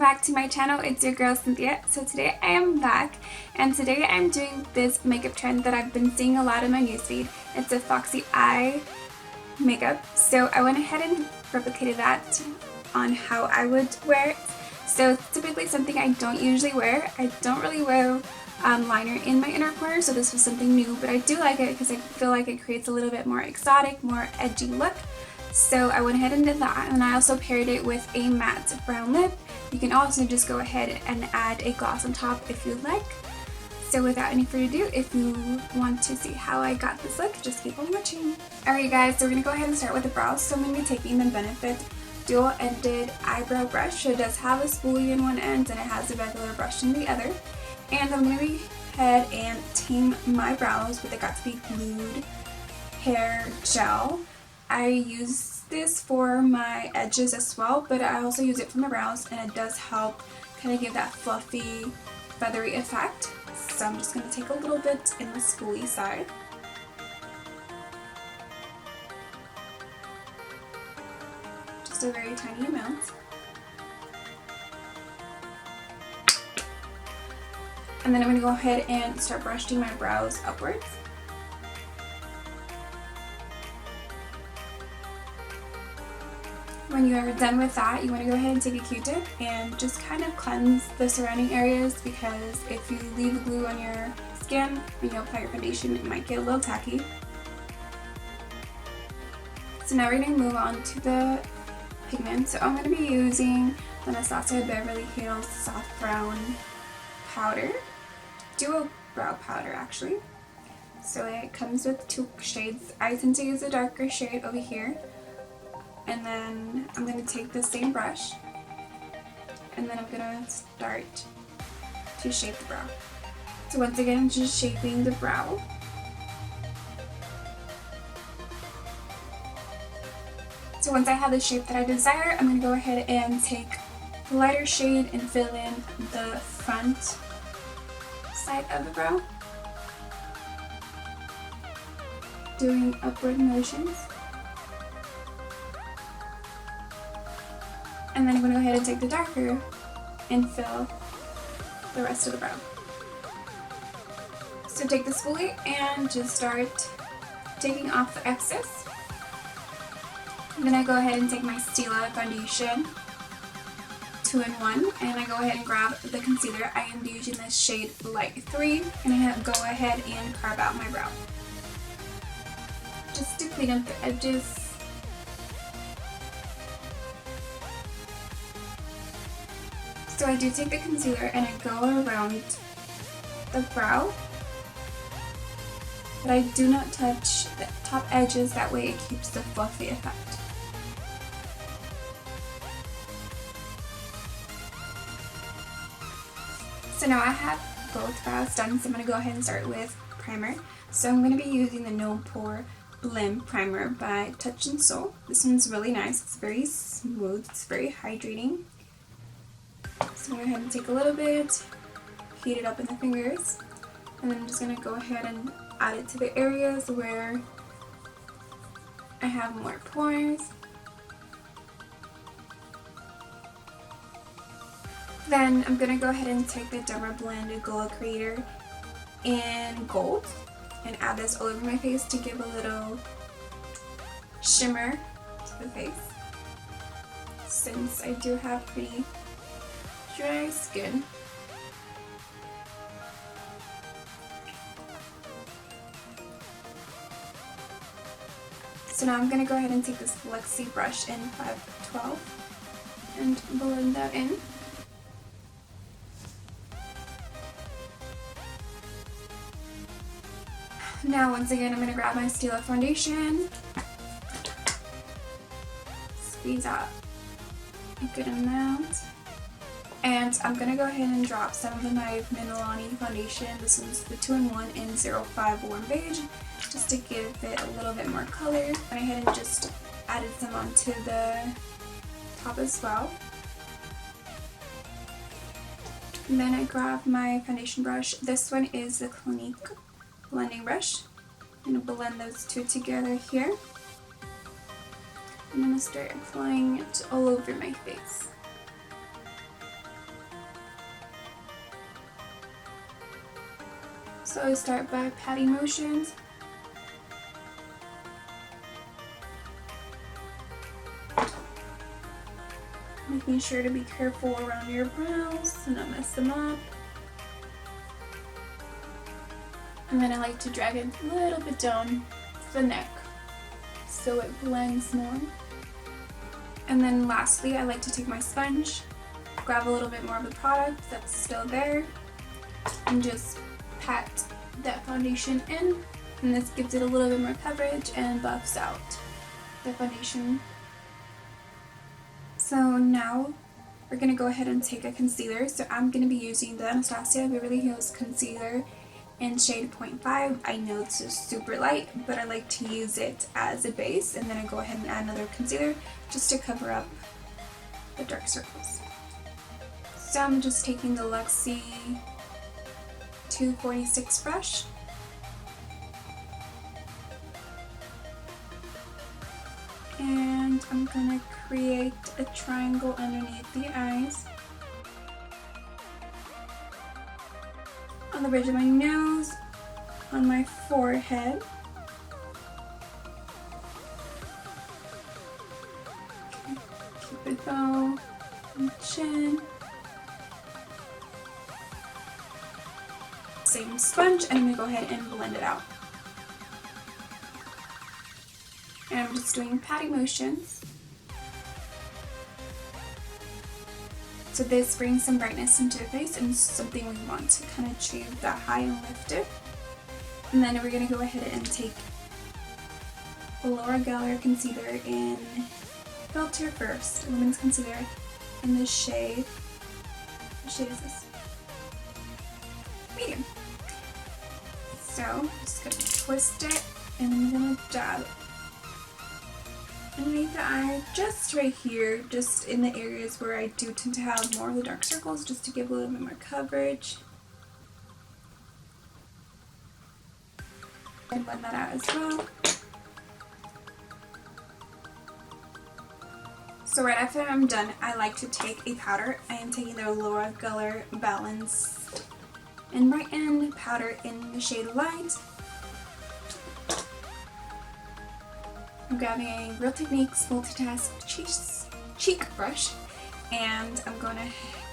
back to my channel. It's your girl Cynthia. So today I am back, and today I'm doing this makeup trend that I've been seeing a lot in my newsfeed. It's a Foxy eye makeup. So I went ahead and replicated that on how I would wear it. So it's typically something I don't usually wear. I don't really wear liner in my inner corner, so this was something new, but I do like it because I feel like it creates a little bit more exotic, more edgy look. So I went ahead and did that, and I also paired it with a matte brown lip. You can also just go ahead and add a gloss on top if you like. So without any further ado, if you want to see how I got this look, just keep on watching. Alright guys, so we're going to go ahead and start with the brows. So I'm going to be taking the Benefit dual ended eyebrow brush. So it does have a spoolie in one end and it has a regular brush in the other. And I'm going to be ahead and tame my brows with the Got To Be Glued hair gel. I use this for my edges as well, but I also use it for my brows, and it does help kind of give that fluffy, feathery effect. So I'm just going to take a little bit in the spoolie side. Just a very tiny amount. And then I'm going to go ahead and start brushing my brows upwards. When you are done with that, you want to go ahead and take a Q-tip and just kind of cleanse the surrounding areas, because if you leave glue on your skin when you apply your foundation, it might get a little tacky. So now we're going to move on to the pigment. So I'm going to be using the Anastasia Beverly Hills Soft Brown Powder. Duo Brow Powder actually. So it comes with two shades. I tend to use a darker shade over here. And then I'm going to take the same brush, and then I'm going to start to shape the brow. So once again, I'm just shaping the brow. So once I have the shape that I desire, I'm going to go ahead and take the lighter shade and fill in the front side of the brow, doing upward motions. And then I'm going to go ahead and take the darker and fill the rest of the brow. So take the spoolie and just start taking off the excess. And then I go ahead and take my Stila foundation 2-in-1, and I go ahead and grab the concealer. I am using this shade Light 3, and I go ahead and carve out my brow, just to clean up the edges. So I do take the concealer and I go around the brow, but I do not touch the top edges, that way it keeps the fluffy effect. So now I have both brows done, so I'm going to go ahead and start with primer. So I'm going to be using the No Pore Blim Primer by Touch and Soul. This one's really nice, it's very smooth, it's very hydrating. So I'm going to go ahead and take a little bit, heat it up in the fingers, and then I'm just going to go ahead and add it to the areas where I have more pores. Then I'm going to go ahead and take the Derma Blend Glow Creator in Gold and add this all over my face to give a little shimmer to the face, since I do have pretty dry skin. So now I'm going to go ahead and take this Lexi brush in 512 and blend that in. Now once again, I'm going to grab my Stila foundation, squeeze out a good amount. And I'm going to go ahead and drop some of my Milani foundation. This one's the 2-in-1 in 051 Beige, just to give it a little bit more color. I went ahead and just added some onto the top as well. And then I grab my foundation brush. This one is the Clinique blending brush. I'm going to blend those two together here. I'm going to start applying it all over my face. So I start by patting motions. Making sure to be careful around your brows and not mess them up. And then I like to drag it a little bit down the neck so it blends more. And then lastly, I like to take my sponge, grab a little bit more of the product that's still there, and just pat that foundation in. And this gives it a little bit more coverage and buffs out the foundation. So now we're going to go ahead and take a concealer. So I'm going to be using the Anastasia Beverly Hills Concealer in shade 0.5. I know it's just super light, but I like to use it as a base, and then I go ahead and add another concealer just to cover up the dark circles. So I'm just taking the Luxie 246 brush. And I'm gonna create a triangle underneath the eyes, on the bridge of my nose, on my forehead, cupid bow, and chin. Same sponge, and I'm gonna go ahead and blend it out. And I'm just doing patty motions. So this brings some brightness into the face, and something we want to kind of achieve that high and lift it. And then we're going to go ahead and take Laura Geller concealer in Filter First, Women's Concealer, in this shade. What shade is this? Medium. So I'm just going to twist it, and I'm going to dab it underneath the eye, just right here, just in the areas where I do tend to have more of the dark circles, just to give a little bit more coverage. And blend that out as well. So right after I'm done, I like to take a powder. I am taking the Laura Geller Balanced and Brighten powder in the shade Light. I'm grabbing a Real Techniques Multitask cheek brush, and I'm going to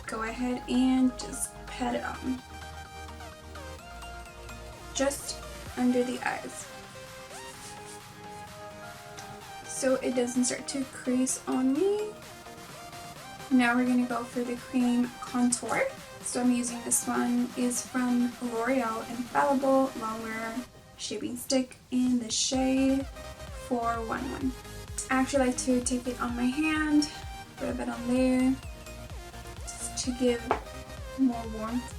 go ahead and just pat it on, just under the eyes, so it doesn't start to crease on me. Now we're going to go for the cream contour. So I'm using this one, is from L'Oreal Infallible Longwear Shaping Stick in the shade 411. I actually like to take it on my hand, put a bit on there, just to give more warmth.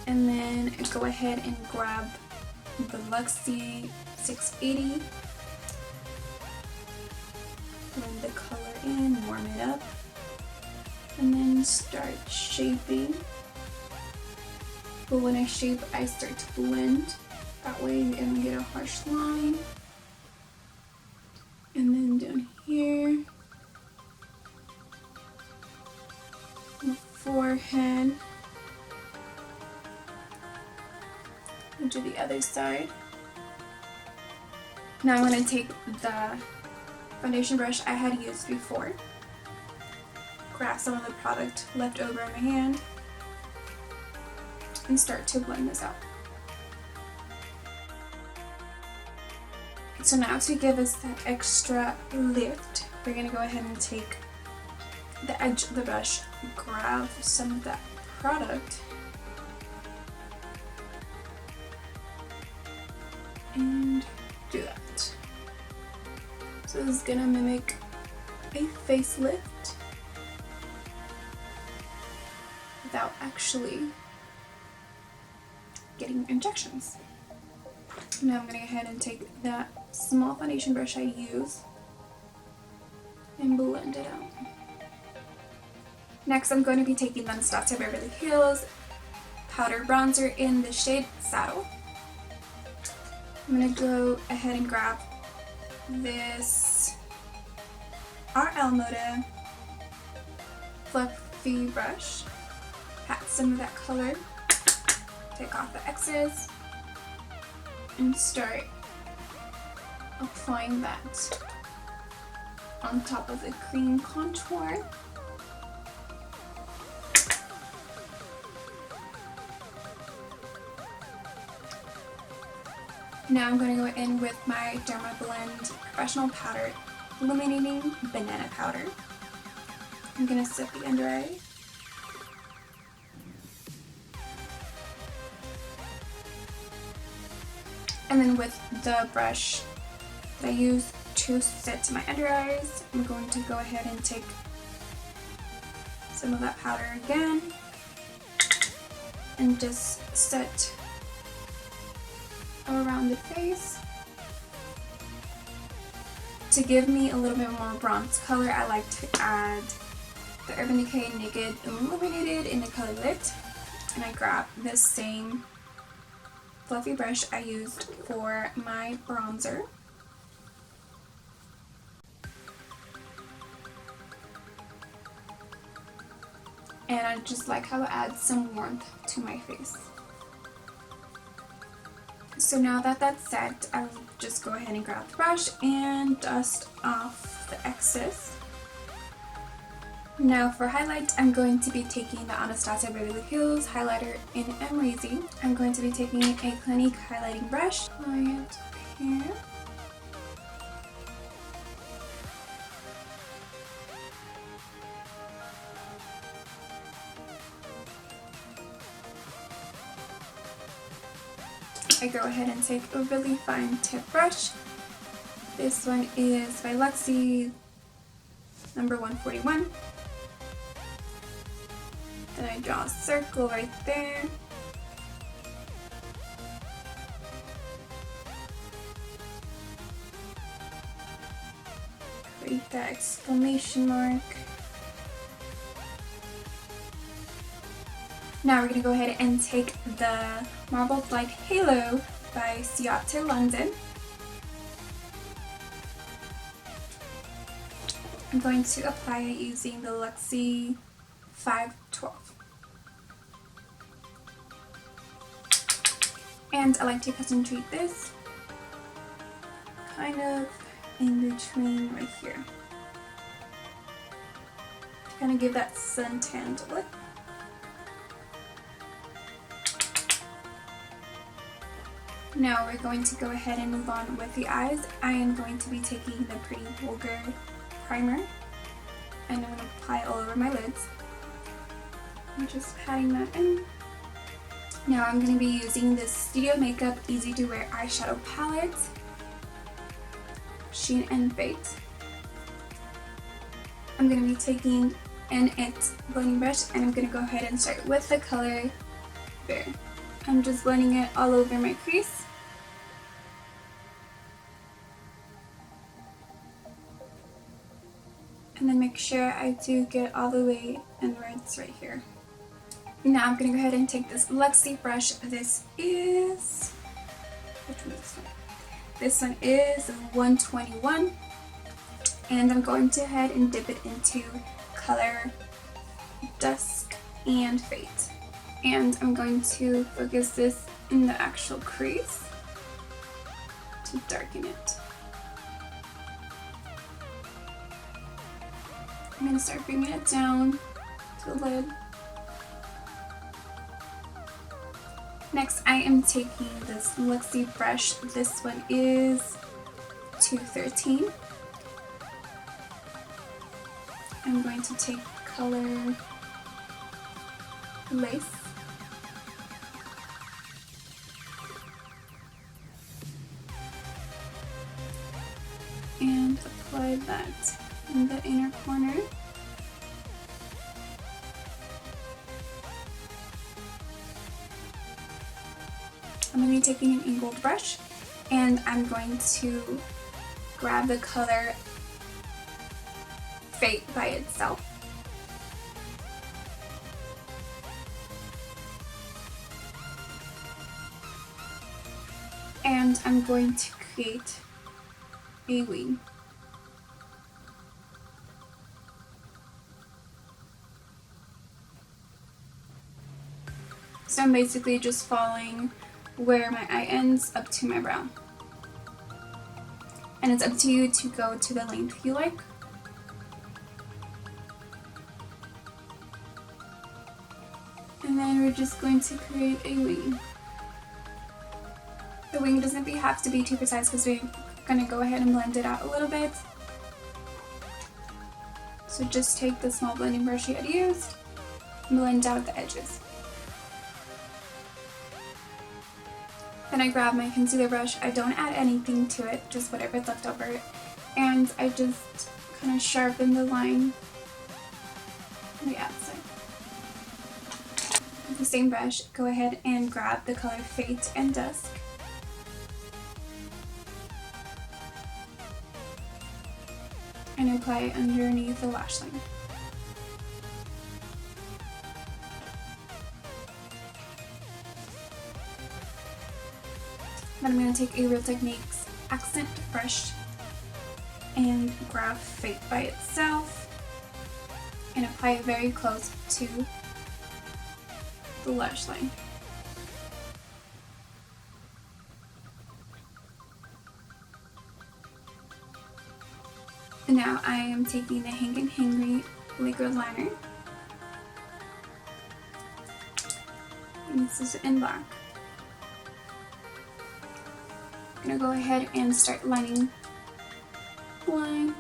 And then go ahead and grab the Luxie 680, blend the color in, warm it up, and then start shaping. But when I shape, I start to blend. That way I don't get a harsh line. And then down here, the forehead, and do the other side. Now I'm going to take the foundation brush I had used before, grab some of the product left over in my hand, and start to blend this out. So now to give us that extra lift, we're going to go ahead and take the edge of the brush, grab some of that product, and do that. So this is going to mimic a facelift without actually getting injections. Now I'm going to go ahead and take that small foundation brush I use and blend it out. Next I'm going to be taking the Anastasia Beverly Hills Powder Bronzer in the shade Saddle. I'm going to go ahead and grab this RL Moda fluffy brush, pat some of that color, take off the excess, and start applying that on top of the cream contour. Now I'm going to go in with my Derma Blend Professional Powder Illuminating Banana Powder. I'm going to set the under eye. And then with the brush that I use to set my under eyes, I'm going to go ahead and take some of that powder again and just set around the face. To give me a little bit more bronze color, I like to add the Urban Decay Naked Illuminated in the color Lit, and I grab this same fluffy brush I used for my bronzer. And I just like how it adds some warmth to my face. So now that that's set, I'll just go ahead and grab the brush and dust off the excess. Now for highlight, I'm going to be taking the Anastasia Beverly Hills highlighter in Emrazy. I'm going to be taking a Clinique highlighting brush, apply it here. I go ahead and take a really fine tip brush. This one is by Luxie, number 141. Then I draw a circle right there. Create that exclamation mark. Now we're going to go ahead and take the Marbled Light Halo by Ciate London. I'm going to apply it using the Luxie 512. And I like to custom treat this kind of in between right here. To kind of give that suntanned look. Now we're going to go ahead and move on with the eyes. I am going to be taking the Pretty Vulgar primer and I'm going to apply it all over my lids. I'm just patting that in. Now I'm going to be using this Studio Makeup Easy to Wear eyeshadow palette, Sheen and Fate. I'm going to be taking an IT blending brush and I'm going to go ahead and start with the color Bear. I'm just blending it all over my crease. And then make sure I do get all the way inwards right here. Now I'm going to go ahead and take this Luxie brush. This is, which one is this one? This one is 121. And I'm going to head and dip it into color Dusk and Fate. And I'm going to focus this in the actual crease to darken it. I'm going to start bringing it down to the lid. Next, I am taking this Luxie brush. This one is 213. I'm going to take color Lace. And apply that in the inner corner. I'm going to be taking an angled brush and I'm going to grab the color Fate by itself. And I'm going to create a wing. So I'm basically just following where my eye ends up to my brow. And it's up to you to go to the length you like. And then we're just going to create a wing. The wing doesn't have to be too precise because we're going to go ahead and blend it out a little bit. So just take the small blending brush you had used and blend out the edges. Then I grab my concealer brush. I don't add anything to it, just whatever's left over. And I just kind of sharpen the line on the outside. With the same brush, go ahead and grab the color Fate and Dusk. And apply it underneath the lash line. Then I'm going to take a Real Techniques accent brush and grab Fate by itself and apply it very close to the lash line. And now I am taking the Hank & Hangry liquid liner, and this is in black. I'm going to go ahead and start lining the line.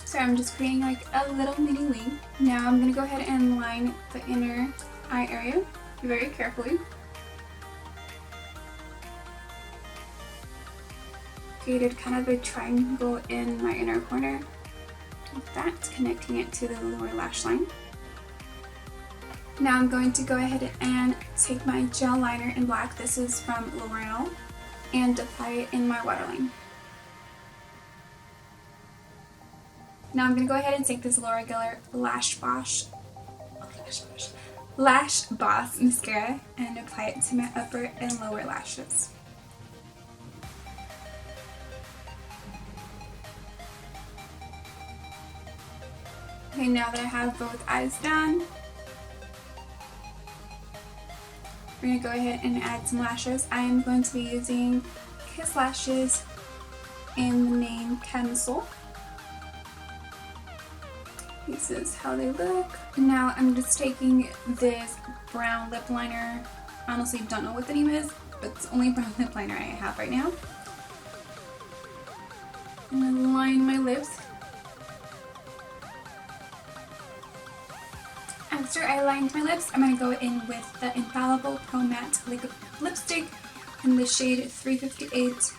So I'm just creating like a little mini wing. Now I'm going to go ahead and line the inner eye area very carefully. Created kind of a triangle in my inner corner, like that, connecting it to the lower lash line. Now I'm going to go ahead and take my gel liner in black, this is from L'Oreal, and apply it in my waterline. Now I'm going to go ahead and take this Laura Geller Lash Boss mascara and apply it to my upper and lower lashes. Okay, now that I have both eyes done, we're going to go ahead and add some lashes. I am going to be using Kiss Lashes in the name Cancel. This is how they look. Now I'm just taking this brown lip liner. Honestly, don't know what the name is, but it's the only brown lip liner I have right now. I'm going to line my lips. After I lined my lips, I'm going to go in with the Infallible Pro Matte Liquid Lipstick in the shade 358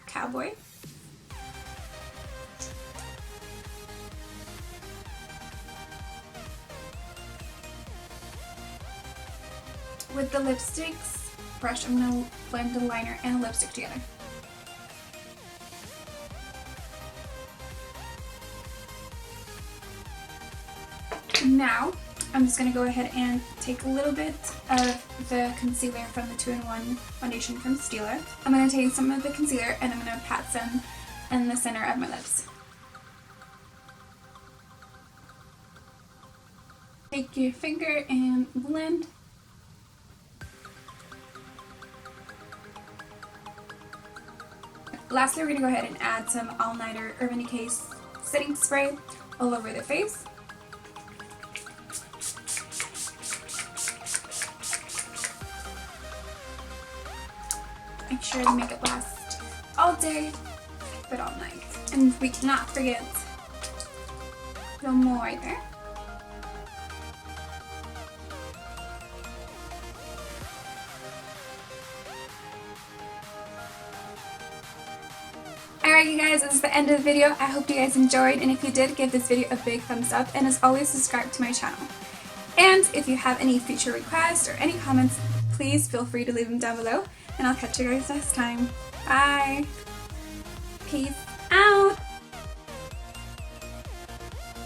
Cowboy. With the lipsticks brush, I'm going to blend the liner and the lipstick together. Now, I'm just going to go ahead and take a little bit of the concealer from the 2-in-1 foundation from Stila. I'm going to take some of the concealer and I'm going to pat some in the center of my lips. Take your finger and blend. Lastly, we're going to go ahead and add some All Nighter Urban Decay's setting spray all over the face. Make sure to make it last all day, but all night. And we cannot forget the mole right there. Alright you guys, this is the end of the video. I hope you guys enjoyed, and if you did, give this video a big thumbs up, and as always, subscribe to my channel. And if you have any future requests or any comments, please feel free to leave them down below, and I'll catch you guys next time. Bye! Peace!